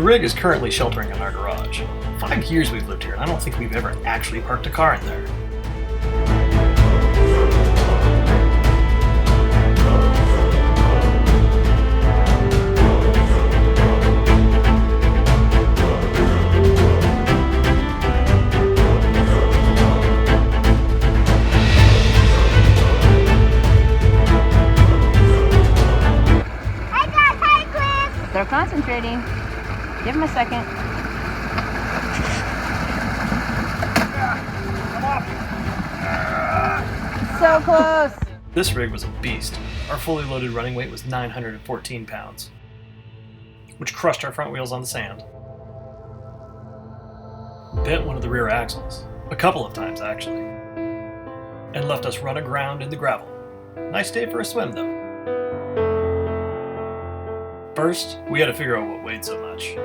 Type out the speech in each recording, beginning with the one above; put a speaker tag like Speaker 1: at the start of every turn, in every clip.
Speaker 1: rig is currently sheltering in our garage. 5 years we've lived here, and I don't think we've ever actually parked a car in there.
Speaker 2: They're concentrating. Give them a second. So close.
Speaker 1: This rig was a beast. Our fully loaded running weight was 914 pounds, which crushed our front wheels on the sand. Bent one of the rear axles, a couple of times actually, and left us run aground in the gravel. Nice day for a swim though. First, we had to figure out what weighed so much.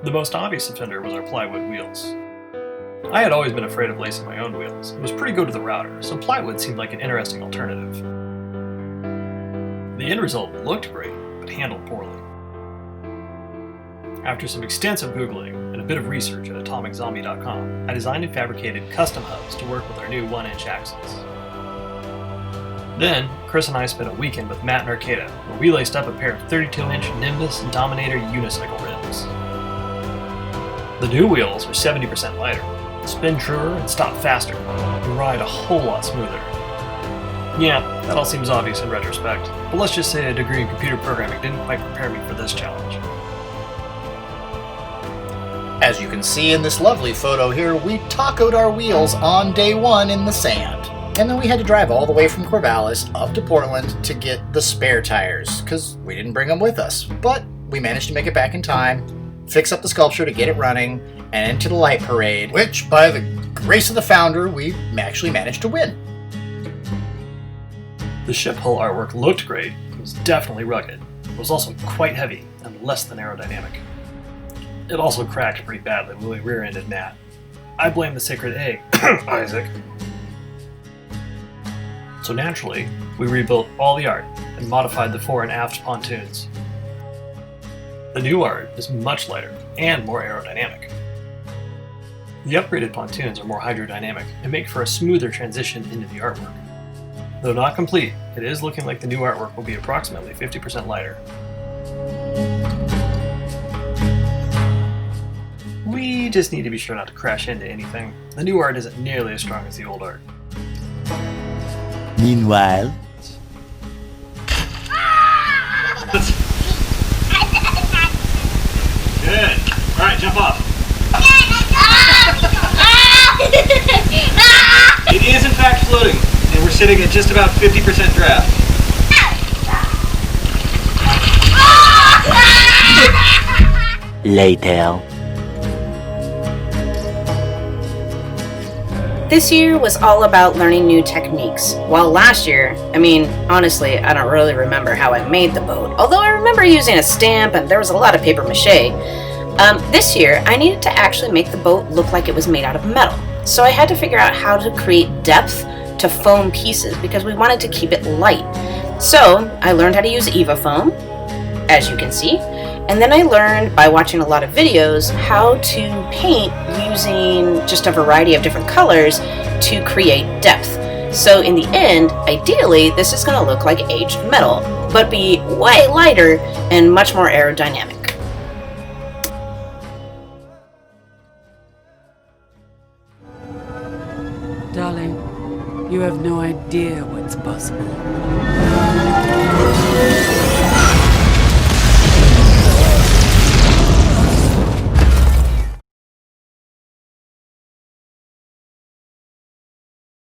Speaker 1: The most obvious offender was our plywood wheels. I had always been afraid of lacing my own wheels. It was pretty good to the router, so plywood seemed like an interesting alternative. The end result looked great, but handled poorly. After some extensive Googling and a bit of research at atomiczombie.com, I designed and fabricated custom hubs to work with our new 1-inch axles. Then, Chris and I spent a weekend with Matt and Arcata, where we laced up a pair of 32-inch Nimbus and Dominator unicycle rims. The new wheels are 70% lighter, spin truer and stop faster, and ride a whole lot smoother. Yeah, that all seems obvious in retrospect, but let's just say a degree in computer programming didn't quite prepare me for this challenge.
Speaker 3: As you can see in this lovely photo here, we tacoed our wheels on day one in the sand. And then we had to drive all the way from Corvallis up to Portland to get the spare tires, because we didn't bring them with us. But we managed to make it back in time, fix up the sculpture to get it running, and into the light parade, which, by the grace of the founder, we actually managed to win.
Speaker 1: The ship hull artwork looked great, it was definitely rugged. It was also quite heavy and less than aerodynamic. It also cracked pretty badly when we rear-ended Matt. I blame the sacred egg, Isaac. So naturally, we rebuilt all the art and modified the fore and aft pontoons. The new art is much lighter and more aerodynamic. The upgraded pontoons are more hydrodynamic and make for a smoother transition into the artwork. Though not complete, it is looking like the new artwork will be approximately 50% lighter. We just need to be sure not to crash into anything. The new art isn't nearly as strong as the old art.
Speaker 4: Meanwhile...
Speaker 1: Good. Alright, jump off. It is in fact floating, and we're sitting at just about 50% draft.
Speaker 4: Later.
Speaker 2: This year was all about learning new techniques, while last year, honestly, I don't really remember how I made the boat, although I remember using a stamp and there was a lot of paper mache. This year, I needed to actually make the boat look like it was made out of metal, so I had to figure out how to create depth to foam pieces because we wanted to keep it light. So I learned how to use Eva foam, as you can see, and then I learned by watching a lot of videos how to paint using just a variety of different colors to create depth. So in the end, ideally, this is going to look like aged metal, but be way lighter and much more aerodynamic.
Speaker 5: Darling, you have no idea what's possible.